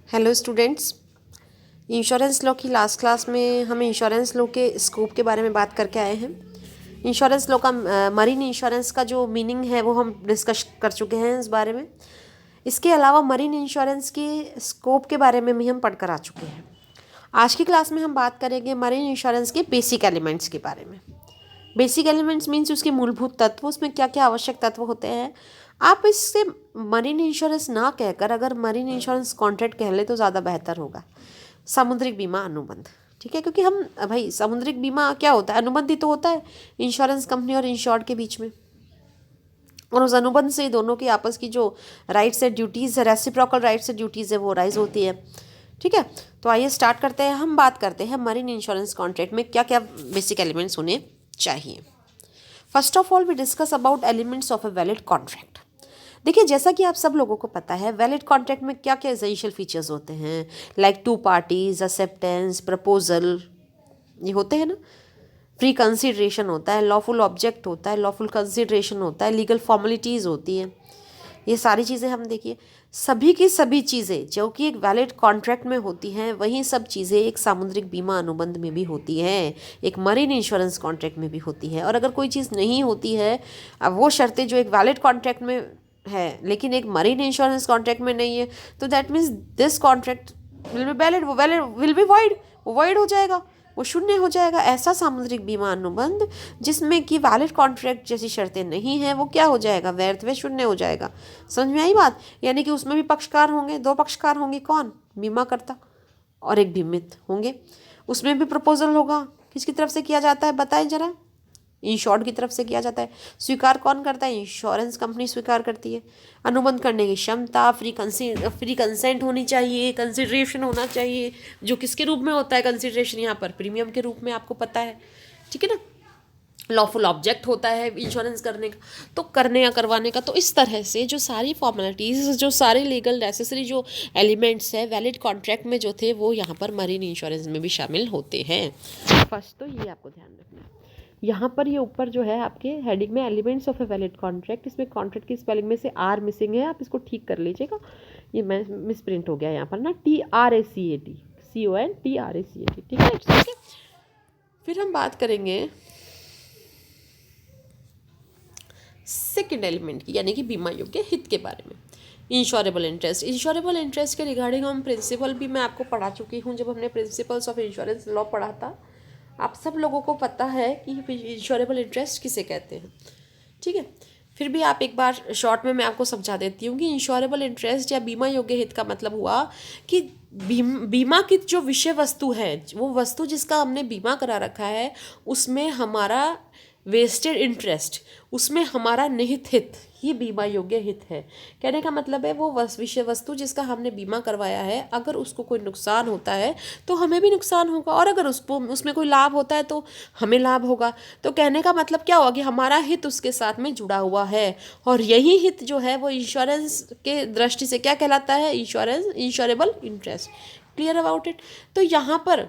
Hello students. Insurance law की last class में हम इंश्योरेंस लॉ के स्कोप के बारे में बात करके आए हैं। इंश्योरेंस लॉ का मरीन इंश्योरेंस का जो मीनिंग है वो हम डिस्कस कर चुके हैं इस बारे में। इसके अलावा मरीन इंश्योरेंस के स्कोप के बारे में भी हम पढ़कर आ चुके हैं। आज की क्लास में हम बात करेंगे मरीन इंश्योरेंस के बेसिक एलिमेंट्स के बारे में। बेसिक एलिमेंट्स मीन्स उसके मूलभूत तत्व, उसमें क्या क्या आवश्यक तत्व होते हैं। आप इससे मरीन इंश्योरेंस ना कहकर अगर मरीन इंश्योरेंस कॉन्ट्रैक्ट कह ले तो ज़्यादा बेहतर होगा। सामुद्रिक बीमा अनुबंध, ठीक है, क्योंकि हम भाई सामुद्रिक बीमा क्या होता है, अनुबंध ही तो होता है इंश्योरेंस कंपनी और इंश्योर्ड के बीच में। और उस अनुबंध से दोनों की आपस की जो राइट्स एंड ड्यूटीज़ है, रेसिप्रोकल राइट्स एंड ड्यूटीज़ है, वो राइज होती है। ठीक है, तो आइए स्टार्ट करते हैं। हम बात करते हैं मरीन इंश्योरेंस कॉन्ट्रैक्ट में क्या क्या बेसिक एलिमेंट्स होने चाहिए। First of all we discuss about elements of a valid contract. देखिए, जैसा कि आप सब लोगों को पता है वैलिड कॉन्ट्रैक्ट में क्या क्या एसेंशियल फीचर्स होते हैं, like two parties, acceptance, proposal, ये होते हैं ना। फ्री कंसिडरेशन होता है, लॉफुल ऑब्जेक्ट होता है, लॉफुल कंसिडरेशन होता है, लीगल फॉर्मेलिटीज़ होती हैं। ये सारी चीज़ें हम देखिए, सभी की सभी चीज़ें जो कि एक वैलिड कॉन्ट्रैक्ट में होती हैं वही सब चीज़ें एक सामुद्रिक बीमा अनुबंध में भी होती हैं, एक मरीन इंश्योरेंस कॉन्ट्रैक्ट में भी होती है। और अगर कोई चीज़ नहीं होती है, अब वो शर्तें जो एक वैलिड कॉन्ट्रैक्ट में है लेकिन एक मरीन इंश्योरेंस कॉन्ट्रैक्ट में नहीं है, तो that means this contract will be valid, वो वैलिड विल बी वॉइड, वो वॉइड हो जाएगा, वो शून्य हो जाएगा। ऐसा सामुद्रिक बीमा अनुबंध जिसमें कि वैलिड कॉन्ट्रैक्ट जैसी शर्तें नहीं हैं वो क्या हो जाएगा, व्यर्थ व शून्य हो जाएगा। समझ में आई बात? यानी कि उसमें भी पक्षकार होंगे, दो पक्षकार होंगे, कौन? बीमाकर्ता और एक बीमित होंगे। उसमें भी प्रपोजल होगा, किसकी तरफ से किया जाता है बताएं जरा? इंश्योर्ड की तरफ से किया जाता है। स्वीकार कौन करता है? इंश्योरेंस कंपनी स्वीकार करती है। अनुबंध करने की क्षमता, फ्री कंसेंट होनी चाहिए, कंसिडरेशन होना चाहिए, जो किसके रूप में होता है कंसिडरेशन? यहाँ पर प्रीमियम के रूप में, आपको पता है, ठीक है ना। लॉफुल ऑब्जेक्ट होता है इंश्योरेंस करने का, तो करने या करवाने का। तो इस तरह से जो सारी फॉर्मेलिटीज़, जो सारे लीगल नेसेसरी जो एलिमेंट्स है वैलिड कॉन्ट्रैक्ट में जो थे वो यहाँ पर मरीन इंश्योरेंस में भी शामिल होते हैं। फर्स्ट तो ये आपको ध्यान रखना है। यहाँ पर ये ऊपर जो है आपके हेडिंग में elements of a valid contract, इसमें कॉन्ट्रैक्ट की स्पेलिंग में से आर मिसिंग है, आप इसको ठीक कर लीजिएगा। ये मैं मिस प्रिंट हो गया यहाँ पर ना, TRACAT, CONTRACAT, ठीक है, ठीक है। फिर हम बात करेंगे सेकेंड एलिमेंट की, यानी कि बीमा योग्य हित के बारे में। इंश्योरेबल इंटरेस्ट, इंश्योरेबल इंटरेस्ट के रिगार्डिंग हम प्रिंसिपल भी मैं आपको पढ़ा चुकी हूँ जब हमने प्रिंसिपल्स ऑफ इंश्योरेंस लॉ पढ़ा था। आप सब लोगों को पता है कि इंश्योरेबल इंटरेस्ट किसे कहते हैं, ठीक है। फिर भी आप एक बार शॉर्ट में मैं आपको समझा देती हूँ कि इंश्योरेबल इंटरेस्ट या बीमा योग्य हित का मतलब हुआ कि बीमा की जो विषय वस्तु है, वो वस्तु जिसका हमने बीमा करा रखा है, उसमें हमारा वेस्टेड इंटरेस्ट, उसमें हमारा निहित हित, ये बीमा योग्य हित है। कहने का मतलब है वो विषय वस्तु जिसका हमने बीमा करवाया है, अगर उसको कोई नुकसान होता है तो हमें भी नुकसान होगा, और अगर उसको उसमें कोई लाभ होता है तो हमें लाभ होगा। तो कहने का मतलब क्या होगा कि हमारा हित उसके साथ में जुड़ा हुआ है, और यही हित जो है वो इंश्योरेंस के दृष्टि से क्या कहलाता है? Insurable interest. Clear about it? तो यहाँ पर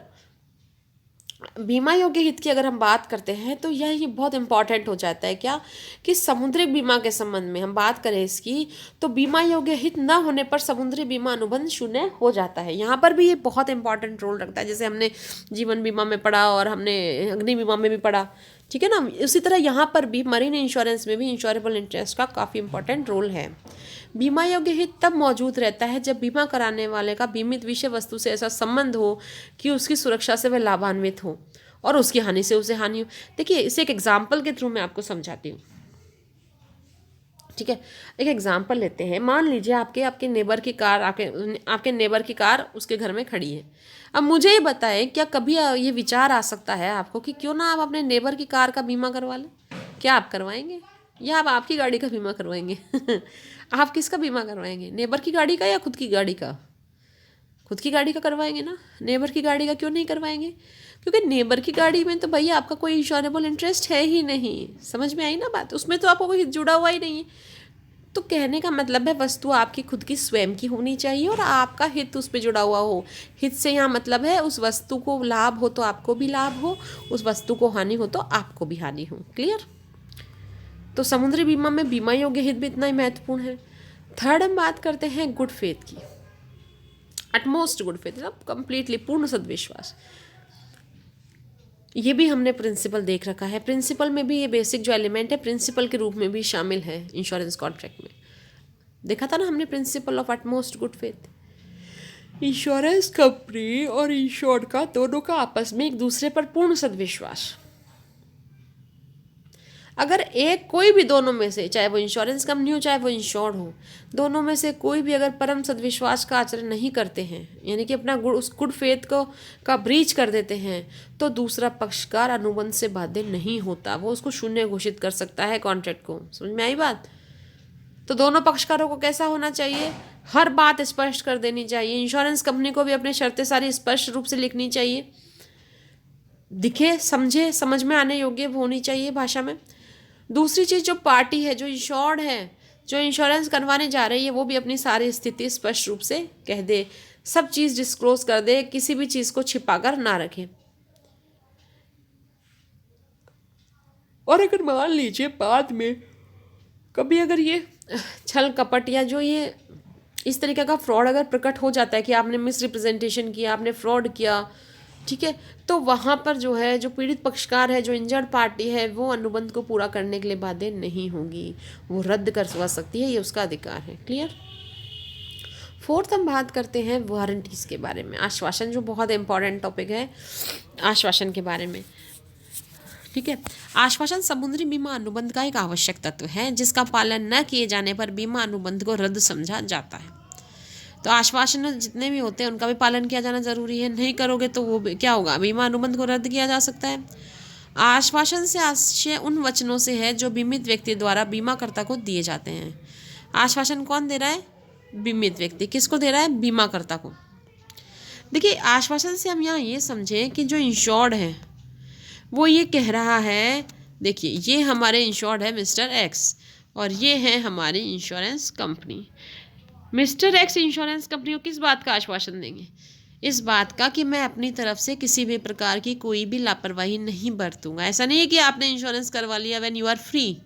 बीमा योग्य हित की अगर हम बात करते हैं तो यह बहुत इंपॉर्टेंट हो जाता है, क्या कि समुद्रिक बीमा के संबंध में हम बात करें इसकी, तो बीमा योग्य हित न होने पर समुद्री बीमा अनुबंध शून्य हो जाता है। यहाँ पर भी ये बहुत इंपॉर्टेंट रोल रखता है, जैसे हमने जीवन बीमा में पढ़ा और हमने अग्नि बीमा में भी पढ़ा, ठीक है ना। उसी तरह यहाँ पर भी मरीन इंश्योरेंस में भी इंश्योरेबल इंटरेस्ट का काफ़ी इंपॉर्टेंट रोल है। बीमा योग्य हित तब मौजूद रहता है जब बीमा कराने वाले का बीमित विषय वस्तु से ऐसा संबंध हो कि उसकी सुरक्षा से वह लाभान्वित हो और उसकी हानि से उसे हानि हो। देखिए, इसे एक एग्जाम्पल के थ्रू मैं आपको समझाती हूँ, ठीक है। एक एग्जाम्पल लेते हैं। मान लीजिए आपके नेबर की कार, आपके नेबर की कार उसके घर में खड़ी है। अब मुझे ये बताएं, क्या कभी ये विचार आ सकता है आपको कि क्यों ना आप अपने नेबर की कार का बीमा करवा लें? क्या आप करवाएंगे, या आप आपकी गाड़ी का बीमा करवाएंगे? आप किसका बीमा करवाएंगे, नेबर की गाड़ी का या खुद की गाड़ी का? खुद की गाड़ी का करवाएंगे ना, नेबर की गाड़ी का क्यों नहीं करवाएंगे? क्योंकि नेबर की गाड़ी में तो भैया आपका कोई इंश्योरेबल इंटरेस्ट है ही नहीं। समझ में आई ना बात? उसमें तो आपको कोई जुड़ा हुआ ही नहीं है। तो कहने का मतलब है वस्तु आपकी खुद की स्वयं की होनी चाहिए और आपका हित उस पर जुड़ा हुआ हो। हित से यहाँ मतलब है उस वस्तु को लाभ हो तो आपको भी लाभ हो, उस वस्तु को हानि हो तो आपको भी हानि हो। क्लियर? तो समुद्री बीमा में बीमा योग्य हित भी इतना ही महत्वपूर्ण है। थर्ड हम बात करते हैं गुड फेथ की। अटमोस्ट गुड फेथ मतलब कंप्लीटली पूर्ण सद्विश्वास। ये भी हमने प्रिंसिपल देख रखा है, प्रिंसिपल में भी ये बेसिक जो एलिमेंट है प्रिंसिपल के रूप में भी शामिल है इंश्योरेंस कॉन्ट्रैक्ट में। देखा था ना हमने principle of utmost good faith. Insurance company और इंश्योर्ड का दोनों का आपस में एक दूसरे पर पूर्ण सद्विश्वास। अगर एक कोई भी दोनों में से, चाहे वो इंश्योरेंस कंपनी हो चाहे वो इंश्योर्ड हो, दोनों में से कोई भी अगर परम सद्विश्वास का आचरण नहीं करते हैं, यानी कि अपना उस गुड फेथ को का ब्रीच कर देते हैं, तो दूसरा पक्षकार अनुबंध से बाध्य नहीं होता, वो उसको शून्य घोषित कर सकता है कॉन्ट्रैक्ट को। समझ में आई बात? तो दोनों पक्षकारों को कैसा होना चाहिए, हर बात स्पष्ट कर देनी चाहिए। इंश्योरेंस कंपनी को भी अपनी शर्तें सारी स्पष्ट रूप से लिखनी चाहिए, दिखे समझे समझ में आने योग्य होनी चाहिए भाषा में। दूसरी चीज़, जो पार्टी है, जो इंश्योर्ड है, जो इंश्योरेंस करवाने जा रही है, वो भी अपनी सारी स्थिति स्पष्ट रूप से कह दे, सब चीज़ डिस्क्लोज कर दे, किसी भी चीज़ को छिपाकर ना रखे। और अगर मान लीजिए बाद में कभी अगर ये छल कपट या जो ये इस तरीके का फ्रॉड अगर प्रकट हो जाता है कि आपने मिस रिप्रेजेंटेशन किया, आपने फ्रॉड किया, ठीक है, तो वहाँ पर जो है जो पीड़ित पक्षकार है, जो इंजर्ड पार्टी है, वो अनुबंध को पूरा करने के लिए बाध्य नहीं होगी, वो रद्द करवा सकती है, ये उसका अधिकार है। क्लियर? फोर्थ हम बात करते हैं वारंटीज़ के बारे में, आश्वासन, जो बहुत इंपॉर्टेंट टॉपिक है आश्वासन के बारे में। ठीक है, आश्वासन समुद्री बीमा अनुबंध का एक आवश्यक तत्व है जिसका पालन न किए जाने पर बीमा अनुबंध को रद्द समझा जाता है। तो आश्वासन जितने भी होते हैं उनका भी पालन किया जाना जरूरी है, नहीं करोगे तो वो क्या होगा, बीमा अनुबंध को रद्द किया जा सकता है। आश्वासन से आशय उन वचनों से है जो बीमित व्यक्ति द्वारा बीमाकर्ता को दिए जाते हैं। आश्वासन कौन दे रहा है? बीमित व्यक्ति। किसको दे रहा है? बीमाकर्ता को। देखिए, आश्वासन से हम यहाँ ये समझें कि जो इंश्योर्ड है वो ये कह रहा है, देखिए ये हमारे इंश्योर्ड है मिस्टर एक्स और ये है हमारी insurance company. Mister x insurance company को किस बात का आश्वासन देंगे? इस बात का कि मैं अपनी तरफ से किसी भी प्रकार की कोई भी लापरवाही नहीं बरतूंगा। ऐसा नहीं है कि आपने इंश्योरेंस करवा लिया व्हेन यू आर फ्री,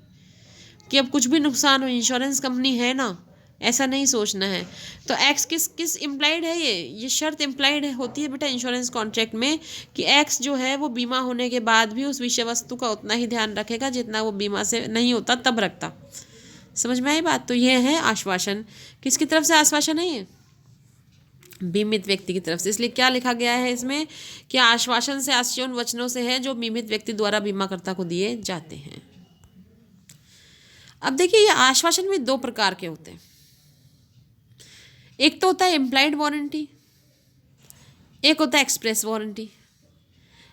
कि अब कुछ भी नुकसान हो, इंश्योरेंस कंपनी है ना, ऐसा नहीं सोचना है। तो एक्स किस इम्प्लाइड है, ये शर्त इम्प्लाइड होती है बेटा इंश्योरेंस कॉन्ट्रैक्ट में कि एक्स जो है वो बीमा होने के बाद भी उस विषय वस्तु का उतना ही ध्यान रखेगा जितना वो बीमा से नहीं होता तब रखता। समझ में आई बात? तो ये है आश्वासन। किसकी तरफ से आश्वासन है? ये बीमित व्यक्ति की तरफ से। इसलिए क्या लिखा गया है इसमें कि आश्वासन से आशय उन वचनों से है जो बीमित व्यक्ति द्वारा बीमाकर्ता को दिए जाते हैं। अब देखिए, ये आश्वासन भी दो प्रकार के होते हैं। एक तो होता है इम्प्लाइड वारंटी, एक होता है एक्सप्रेस वारंटी।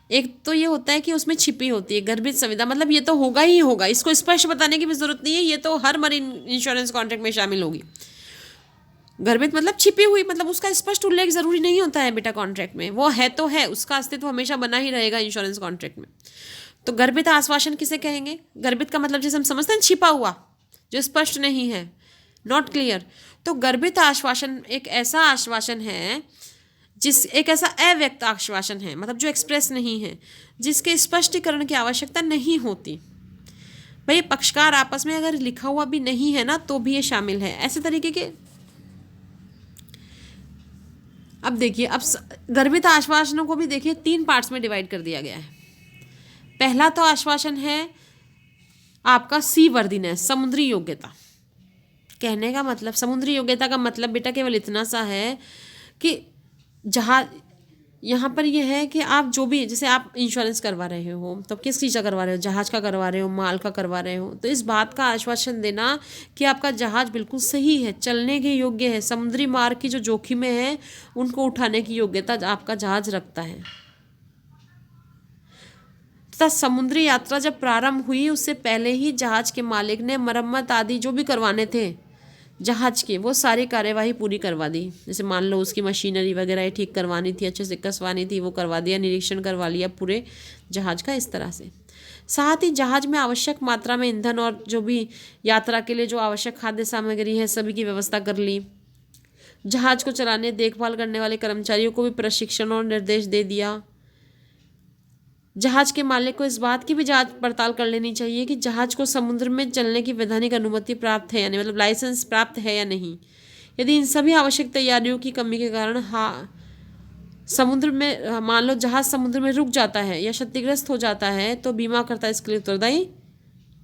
एक तो ये होता है कि उसमें छिपी होती है गर्भित संविदा, मतलब ये तो होगा ही होगा, इसको स्पष्ट बताने की भी जरूरत नहीं है, ये तो हर मरीन इंश्योरेंस कॉन्ट्रैक्ट में शामिल होगी। गर्भित मतलब छिपी हुई, मतलब उसका स्पष्ट उल्लेख जरूरी नहीं होता है बेटा कॉन्ट्रैक्ट में, वो है तो है, उसका अस्तित्व हमेशा बना ही रहेगा इंश्योरेंस कॉन्ट्रैक्ट में। तो गर्भित आश्वासन किसे कहेंगे? गर्भित का मतलब जैसे हम समझते हैं छिपा हुआ, जो स्पष्ट नहीं है, नॉट क्लियर। तो गर्भित आश्वासन एक ऐसा आश्वासन है एक ऐसा अव्यक्त आश्वासन है, मतलब जो एक्सप्रेस नहीं है, जिसके स्पष्टीकरण की आवश्यकता नहीं होती। भाई पक्षकार आपस में अगर लिखा हुआ भी नहीं है ना तो भी ये शामिल है, ऐसे तरीके के। अब देखिए, अब गर्भित आश्वासनों को भी देखिए 3 पार्ट्स में डिवाइड कर दिया गया है। पहला तो आश्वासन है आपका सी वर्दीनेस, समुद्री योग्यता। कहने का मतलब, समुद्री योग्यता का मतलब बेटा केवल इतना सा है कि जहाँ यहाँ पर यह है कि आप जो भी, जैसे आप इंश्योरेंस करवा रहे हो तो किस चीज़ का करवा रहे हो, जहाज़ का करवा रहे हो, माल का करवा रहे हो, तो इस बात का आश्वासन देना कि आपका जहाज़ बिल्कुल सही है, चलने के योग्य है, समुद्री मार्ग की जो जोखिमें हैं उनको उठाने की योग्यता आपका जहाज़ रखता है। तथा समुद्री यात्रा जब प्रारंभ हुई उससे पहले ही जहाज़ के मालिक ने मरम्मत आदि जो भी करवाने थे जहाज के, वो सारी कार्यवाही पूरी करवा दी। जैसे मान लो उसकी मशीनरी वगैरह ठीक करवानी थी, अच्छे से कसवानी थी, वो करवा दिया, निरीक्षण करवा लिया पूरे जहाज का, इस तरह से। साथ ही जहाज में आवश्यक मात्रा में ईंधन और जो भी यात्रा के लिए जो आवश्यक खाद्य सामग्री है सभी की व्यवस्था कर ली। जहाज को चलाने देखभाल करने वाले कर्मचारियों को भी प्रशिक्षण और निर्देश दे दिया। जहाज के मालिक को इस बात की भी जांच पड़ताल कर लेनी चाहिए कि जहाज को समुद्र में चलने की वैधानिक अनुमति प्राप्त है या नहीं, मतलब लाइसेंस प्राप्त है या नहीं। यदि इन सभी आवश्यक तैयारियों की कमी के कारण समुद्र में मान लो जहाज समुद्र में रुक जाता है या क्षतिग्रस्त हो जाता है तो बीमाकर्ता इसके लिए उत्तरदायी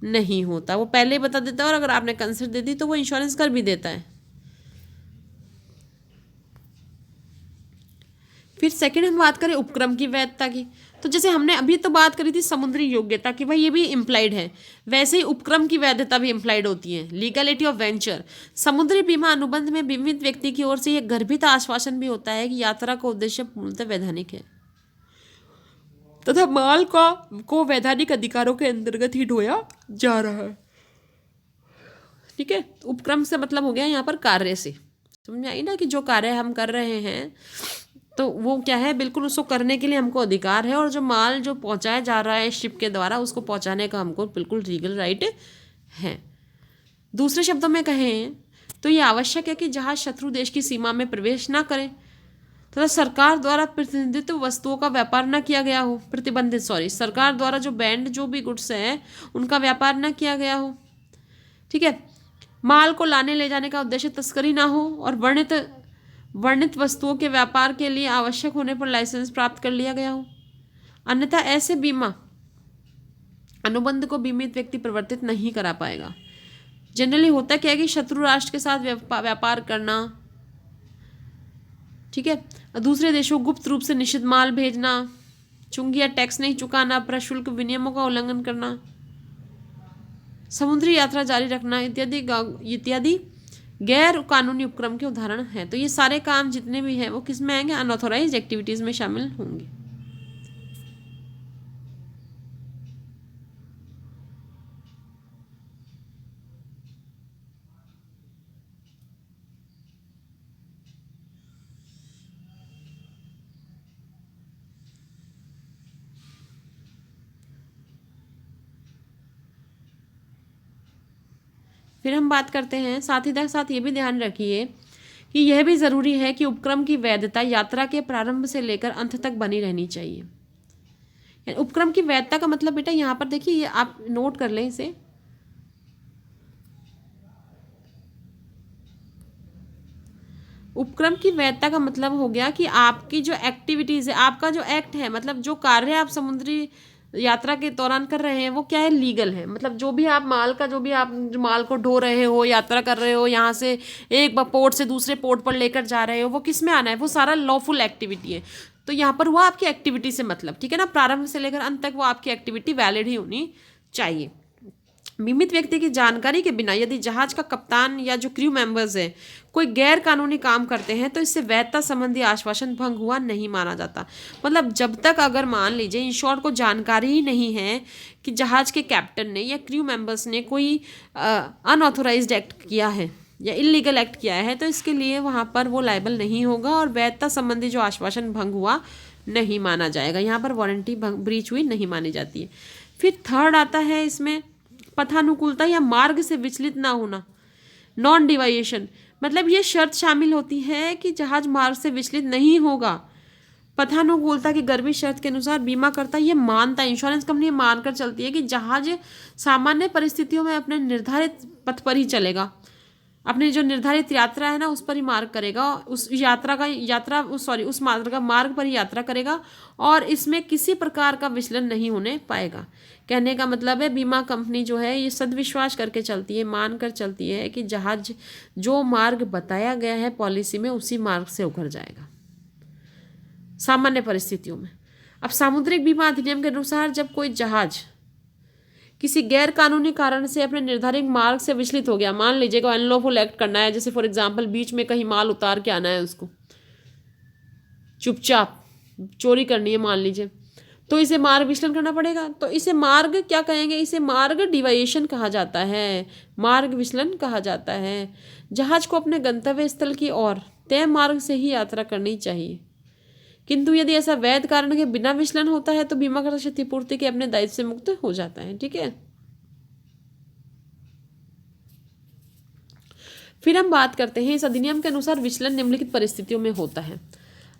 नहीं होता। वो पहले ही बता देता है और अगर आपने कंसेंट दे दी तो वो इंश्योरेंस कर भी देता है। फिर सेकंड हम बात करें उपक्रम की वैधता की, तो जैसे हमने अभी तो बात करी थी समुद्री योग्यता की, भाई ये भी इम्प्लाइड है, वैसे ही उपक्रम की वैधता भी इम्प्लाइड होती है। लीगलिटी ऑफ वेंचर, समुद्री बीमा अनुबंध में बीमित व्यक्ति की ओर से यह गर्भित आश्वासन भी होता है कि यात्रा का उद्देश्य पूर्णतः वैधानिक है तथा माल को वैधानिक अधिकारों के अंतर्गत ही ढोया जा रहा है। ठीक है, उपक्रम से मतलब हो गया यहाँ पर कार्य से, समझ में आई ना, कि जो कार्य हम कर रहे हैं तो वो क्या है, बिल्कुल उसको करने के लिए हमको अधिकार है, और जो माल जो पहुंचाया जा रहा है शिप के द्वारा उसको पहुंचाने का हमको बिल्कुल लीगल राइट है। दूसरे शब्दों में कहें तो ये आवश्यक है कि जहाज शत्रु देश की सीमा में प्रवेश ना करें तथा सरकार द्वारा प्रतिनिधित्व वस्तुओं का व्यापार न किया गया हो, सरकार द्वारा जो बैंड जो भी गुड्स है उनका व्यापार न किया गया हो। ठीक है, माल को लाने ले जाने का उद्देश्य तस्करी ना हो और वर्णित वस्तुओं के व्यापार के लिए आवश्यक होने पर लाइसेंस प्राप्त कर लिया गया हो, अन्यथा ऐसे बीमा अनुबंध को बीमित व्यक्ति प्रवर्तित नहीं करा पाएगा। जनरली होता क्या है कि शत्रु राष्ट्र के साथ व्यापार करना, ठीक है, दूसरे देशों गुप्त रूप से निषिद्ध माल भेजना, चुंगी या टैक्स नहीं चुकाना, प्रशुल्क विनियमों का उल्लंघन करना, समुद्री यात्रा जारी रखना इत्यादि गैर कानूनी उपक्रम के उदाहरण हैं। तो ये सारे काम जितने भी हैं वो किस में आएंगे, अनऑथोराइज्ड एक्टिविटीज में शामिल होंगे। फिर हम बात करते हैं, साथ ही साथ ये भी ध्यान रखिए कि यह भी ज़रूरी है कि उपक्रम की वैधता यात्रा के प्रारंभ से लेकर अंत तक बनी रहनी चाहिए। उपक्रम की वैधता का मतलब बेटा यहाँ पर देखिए, ये आप नोट कर लें इसे, उपक्रम की वैधता का मतलब हो गया कि आपकी जो एक्टिविटीज़ है, आपका जो एक्ट है, मतलब जो कार्य आप समुद्री यात्रा के दौरान कर रहे हैं वो क्या है, लीगल है। मतलब जो भी आप माल को ढो रहे हो, यात्रा कर रहे हो, यहाँ से एक पोर्ट से दूसरे पोर्ट पर लेकर जा रहे हो, वो किस में आना है, वो सारा लॉफुल एक्टिविटी है। तो यहाँ पर वो आपकी एक्टिविटी से मतलब, ठीक है ना, प्रारंभ से लेकर अंत तक वो आपकी एक्टिविटी वैलिड ही होनी चाहिए। बीमित व्यक्ति की जानकारी के बिना यदि जहाज का कप्तान या जो क्रू मेंबर्स है कोई गैर कानूनी काम करते हैं तो इससे वैधता संबंधी आश्वासन भंग हुआ नहीं माना जाता। मतलब जब तक अगर मान लीजिए इंश्योर्ड को जानकारी ही नहीं है कि जहाज के कैप्टन ने या क्रू मेंबर्स ने कोई अनऑथोराइज्ड एक्ट किया है या इलीगल एक्ट किया है तो इसके लिए वहाँ पर वो लायबल नहीं होगा और वैधता संबंधी जो आश्वासन भंग हुआ नहीं माना जाएगा। यहाँ पर वारंटी ब्रीच हुई नहीं मानी जाती है। फिर थर्ड आता है इसमें पथानुकूलता या मार्ग से विचलित ना होना, नॉन डिवाइएशन। मतलब ये शर्त शामिल होती है कि जहाज मार्ग से विचलित नहीं होगा। पथानुकूलता की गर्भित शर्त के अनुसार बीमा करता ये मानता है, इंश्योरेंस कंपनी मानकर चलती है कि जहाज सामान्य परिस्थितियों में अपने निर्धारित पथ पर ही चलेगा, अपनी जो निर्धारित यात्रा है ना उस पर ही मार्ग करेगा, उस मार्ग पर ही यात्रा करेगा और इसमें किसी प्रकार का विचलन नहीं होने पाएगा। कहने का मतलब है बीमा कंपनी जो है ये सदविश्वास करके चलती है, मान कर चलती है कि जहाज जो मार्ग बताया गया है पॉलिसी में उसी मार्ग से उभर जाएगा सामान्य परिस्थितियों में। अब सामुद्रिक बीमा अधिनियम के अनुसार जब कोई जहाज किसी गैर कानूनी कारण से अपने निर्धारित मार्ग से विचलित हो गया, मान लीजिएगा अनलॉफुल एक्ट करना है, जैसे फॉर एग्जांपल बीच में कहीं माल उतार के आना है, उसको चुपचाप चोरी करनी है मान लीजिए, तो इसे मार्ग विचलन करना पड़ेगा। तो इसे मार्ग क्या कहेंगे, इसे मार्ग डिवाइएशन कहा जाता है, मार्ग विचलन कहा जाता है। जहाज को अपने गंतव्य स्थल की ओर तय मार्ग से ही यात्रा करनी चाहिए, किंतु यदि ऐसा वैध कारण के बिना विचलन होता है तो बीमाकर्ता क्षतिपूर्ति के अपने दायित्व से मुक्त हो जाता है। ठीक है, फिर हम बात करते हैं इस अधिनियम के अनुसार विचलन निम्नलिखित परिस्थितियों में होता है।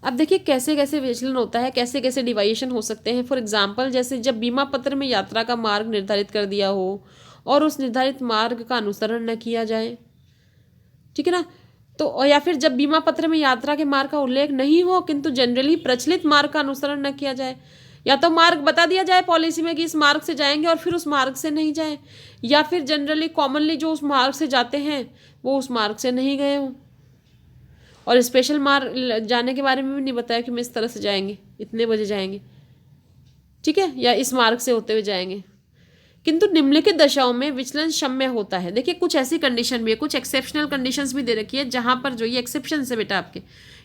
अब देखिए कैसे कैसे विचलन होता है, कैसे कैसे डिवाइएशन हो सकते हैं। फॉर एग्जाम्पल जैसे जब बीमा पत्र में यात्रा का मार्ग निर्धारित कर दिया हो और उस निर्धारित मार्ग का अनुसरण न किया जाए, ठीक है ना, तो और या फिर जब बीमा पत्र में यात्रा के मार्ग का उल्लेख नहीं हो किंतु जनरली प्रचलित मार्ग का अनुसरण न किया जाए, या तो मार्ग बता दिया जाए पॉलिसी में कि इस मार्ग से जाएंगे और फिर उस मार्ग से नहीं जाए, या फिर जनरली कॉमनली जो उस मार्ग से जाते हैं वो उस मार्ग से नहीं गए हों, और स्पेशल मार्ग जाने के बारे में भी नहीं बताया कि हम इस तरह से जाएंगे, इतने बजे जाएंगे, ठीक है, या इस मार्ग से होते हुए जाएंगे। किंतु निम्नलिखित दशाओं में विचलन क्षम्य होता है। देखिए कुछ ऐसी कंडीशन भी है, कुछ एक्सेप्शनल कंडीशंस भी दे रखी है जहां पर जो ये एक्सेप्शन है बेटा आपके,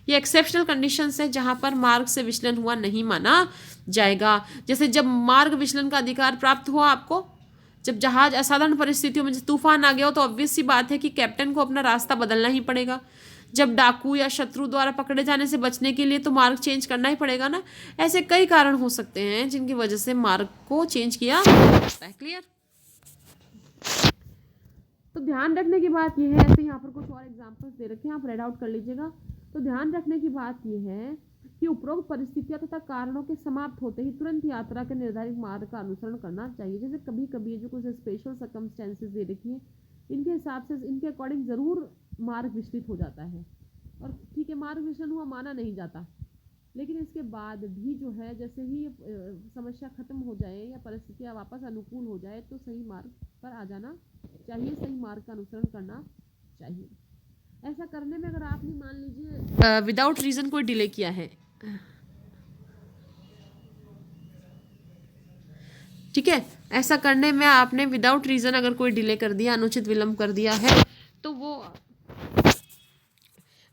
ये एक्सेप्शनल कंडीशंस है जहां पर मार्ग से विचलन हुआ नहीं माना जाएगा। जैसे जब मार्ग विचलन का अधिकार प्राप्त हुआ आपको, जब जहाज असाधारण परिस्थितियों में तूफान आ गया हो तो ऑब्वियस सी बात है कि कैप्टन को अपना रास्ता बदलना ही पड़ेगा। जब डाकू या शत्रु द्वारा पकड़े जाने से बचने के लिए तो मार्ग चेंज करना ही पड़ेगा ना। ऐसे कई कारण हो सकते हैं जिनकी वजह से मार्ग को चेंज किया जाता है। क्लियर? तो ध्यान रखने की बात यह है, ऐसे यहाँ पर कुछ और एग्जांपल्स दे रखे हैं, आप रेड आउट कर लीजिएगा। तो ध्यान रखने की बात यह है कि उपरोक्त परिस्थितियों तथा कारणों के समाप्त होते ही तुरंत यात्रा के निर्धारित मार्ग का अनुसरण करना चाहिए। जैसे कभी कभी जो कुछ स्पेशल सर्कमस्टेंसेस दे रखी हैं, इनके हिसाब से इनके अकॉर्डिंग ज़रूर मार्ग विचलित हो जाता है, और ठीक है मार्ग विचलन हुआ माना नहीं जाता, लेकिन इसके बाद भी जो है जैसे ही समस्या खत्म हो जाए या परिस्थितियाँ वापस अनुकूल हो जाए तो सही मार्ग पर आ जाना चाहिए, सही मार्ग का अनुसरण करना चाहिए। ऐसा करने में अगर आपने मान लीजिए विदाउट रीज़न कोई डिले किया है, ठीक है, ऐसा करने में आपने विदाउट रीज़न अगर कोई डिले कर दिया, अनुचित विलंब कर दिया है, तो वो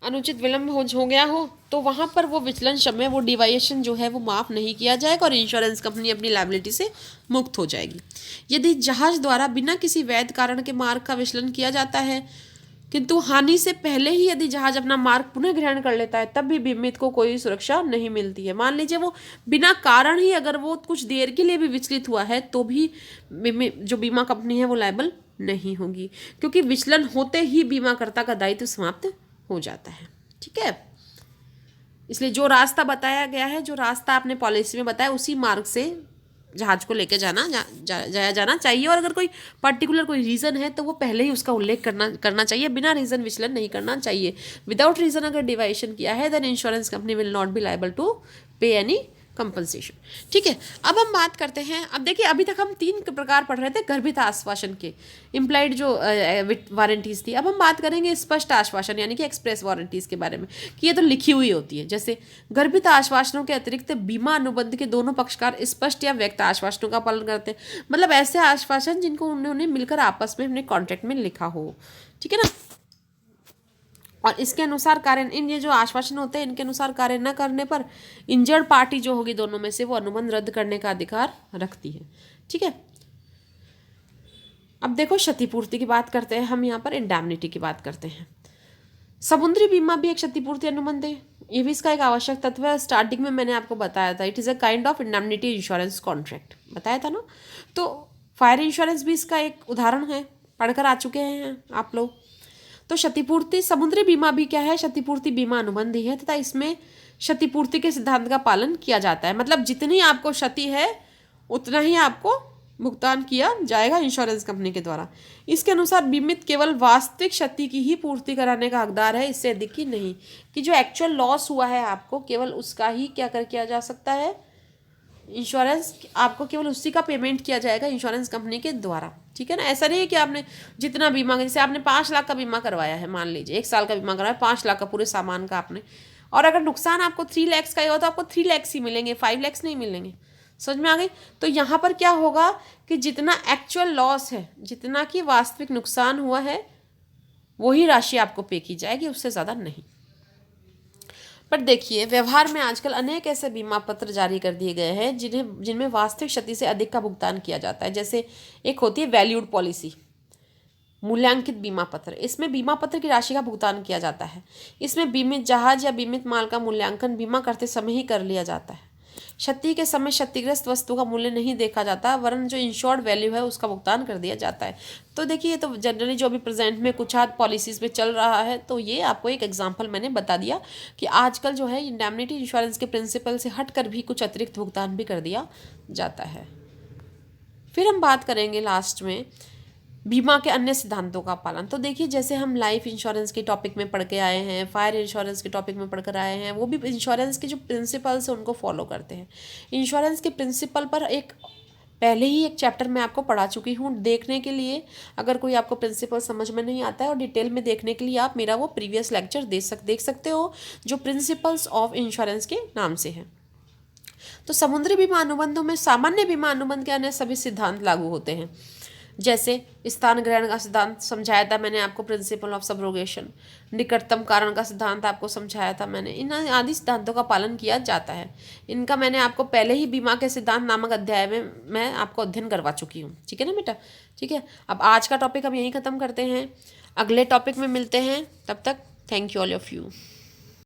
अनुचित विलंब हो गया हो तो वहाँ पर वो विचलन क्षम्य, वो डिवाइएशन जो है वो माफ़ नहीं किया जाएगा और इंश्योरेंस कंपनी अपनी लायबिलिटी से मुक्त हो जाएगी। यदि जहाज द्वारा बिना किसी वैध कारण के मार्ग का विचलन किया जाता है किंतु हानि से पहले ही यदि जहाज अपना मार्ग पुनः ग्रहण कर लेता है तब भी बीमित को कोई सुरक्षा नहीं मिलती है। मान लीजिए वो बिना कारण ही अगर वो कुछ देर के लिए भी विचलित हुआ है तो भी जो बीमा कंपनी है वो लायबल नहीं होगी, क्योंकि विचलन होते ही बीमाकर्ता का दायित्व समाप्त हो जाता है। ठीक है, इसलिए जो रास्ता बताया गया है, जो रास्ता आपने पॉलिसी में बताया, उसी मार्ग से जहाज को लेकर जाया जाना चाहिए, और अगर कोई पर्टिकुलर कोई रीज़न है तो वो पहले ही उसका उल्लेख करना चाहिए, बिना रीज़न विचलन नहीं करना चाहिए। विदाउट रीज़न अगर डिवाइएशन किया है then insurance company will not be liable to pay any compensation. ठीक है, अब हम बात करते हैं, अब देखिए अभी तक हम 3 प्रकार पढ़ रहे थे गर्भित आश्वासन के, इम्प्लाइड जो वारंटीज़ थी। अब हम बात करेंगे स्पष्ट आश्वासन यानी कि एक्सप्रेस वारंटीज़ के बारे में, कि ये तो लिखी हुई होती है। जैसे गर्भित आश्वासनों के अतिरिक्त बीमा अनुबंध के दोनों पक्षकार स्पष्ट या व्यक्त आश्वासनों का पालन करते हैं, मतलब ऐसे आश्वासन जिनको उन्होंने मिलकर आपस में अपने कॉन्ट्रैक्ट में लिखा हो। ठीक है ना, और इसके अनुसार कार्य, इन ये जो आश्वासन होते हैं इनके अनुसार कार्य न करने पर इंजर्ड पार्टी जो होगी दोनों में से वो अनुबंध रद्द करने का अधिकार रखती है। ठीक है, अब देखो क्षतिपूर्ति की बात करते हैं हम, यहाँ पर इंडैमनिटी की बात करते हैं। समुद्री बीमा भी एक क्षतिपूर्ति अनुबंध है, ये भी इसका एक आवश्यक तत्व है। स्टार्टिंग में मैंने आपको बताया था, it is a kind of indemnity insurance contract, बताया था ना। तो फायर इंश्योरेंस भी इसका एक उदाहरण है, पढ़कर आ चुके हैं आप लोग। तो क्षतिपूर्ति समुद्री बीमा भी क्या है, क्षतिपूर्ति बीमा अनुबंध ही है, तथा इसमें क्षतिपूर्ति के सिद्धांत का पालन किया जाता है। मतलब जितनी आपको क्षति है उतना ही आपको भुगतान किया जाएगा इंश्योरेंस कंपनी के द्वारा। इसके अनुसार बीमित केवल वास्तविक क्षति की ही पूर्ति कराने का हकदार है, इससे अधिक की नहीं, कि जो एक्चुअल लॉस हुआ है आपको केवल उसका ही क्या किया जा सकता है, इंश्योरेंस आपको केवल उसी का पेमेंट किया जाएगा इंश्योरेंस कंपनी के द्वारा। ठीक है ना, ऐसा नहीं है कि आपने जितना बीमा, जैसे आपने 5 लाख का बीमा करवाया है, मान लीजिए 1 साल का बीमा करवाया 5 लाख का पूरे सामान का आपने, और अगर नुकसान आपको 3 लाख का ही हो तो आपको 3 लाख ही मिलेंगे, 5 लाख नहीं मिलेंगे। समझ में आ गई? तो यहाँ पर क्या होगा कि जितना एक्चुअल लॉस है, जितना कि वास्तविक नुकसान हुआ है, वही राशि आपको पे की जाएगी, उससे ज़्यादा नहीं। पर देखिए व्यवहार में आजकल अनेक ऐसे बीमा पत्र जारी कर दिए गए हैं जिनमें वास्तविक क्षति से अधिक का भुगतान किया जाता है। जैसे एक होती है वैल्यूड पॉलिसी, मूल्यांकित बीमा पत्र, इसमें बीमा पत्र की राशि का भुगतान किया जाता है। इसमें बीमित जहाज या बीमित माल का मूल्यांकन बीमा करते समय ही कर लिया जाता है। क्षति के समय क्षतिग्रस्त वस्तु का मूल्य नहीं देखा जाता, वरन जो इंश्योर्ड वैल्यू है उसका भुगतान कर दिया जाता है। तो देखिए, ये तो जनरली जो अभी प्रेजेंट में कुछ हाथ पॉलिसीज़ में चल रहा है, तो ये आपको एक एग्जांपल मैंने बता दिया कि आजकल जो है इंडैमनिटी इंश्योरेंस के प्रिंसिपल से हटकर भी कुछ अतिरिक्त भुगतान भी कर दिया जाता है। फिर हम बात करेंगे लास्ट में बीमा के अन्य सिद्धांतों का पालन। तो देखिए जैसे हम लाइफ इंश्योरेंस के टॉपिक में पढ़ के आए हैं, फायर इंश्योरेंस के टॉपिक में पढ़ कर आए हैं, वो भी इंश्योरेंस के जो प्रिंसिपल्स हैं उनको फॉलो करते हैं। इंश्योरेंस के प्रिंसिपल पर एक पहले ही एक चैप्टर मैं आपको पढ़ा चुकी हूँ। देखने के लिए अगर कोई आपको प्रिंसिपल समझ में नहीं आता है और डिटेल में देखने के लिए आप मेरा वो प्रीवियस लेक्चर देख सकते हो, जो प्रिंसिपल्स ऑफ इंश्योरेंस के नाम से है। तो समुद्री बीमा अनुबंधों में सामान्य बीमा अनुबंध के अन्य सभी सिद्धांत लागू होते हैं। जैसे स्थान ग्रहण का सिद्धांत समझाया था मैंने आपको, प्रिंसिपल ऑफ सबरोगेशन। निकटतम कारण का सिद्धांत आपको समझाया था मैंने। इन आदि सिद्धांतों का पालन किया जाता है। इनका मैंने आपको पहले ही बीमा के सिद्धांत नामक अध्याय में मैं आपको अध्ययन करवा चुकी हूँ। ठीक है ना बेटा? ठीक है, अब आज का टॉपिक हम यहीं ख़त्म करते हैं, अगले टॉपिक में मिलते हैं। तब तक thank you all of you.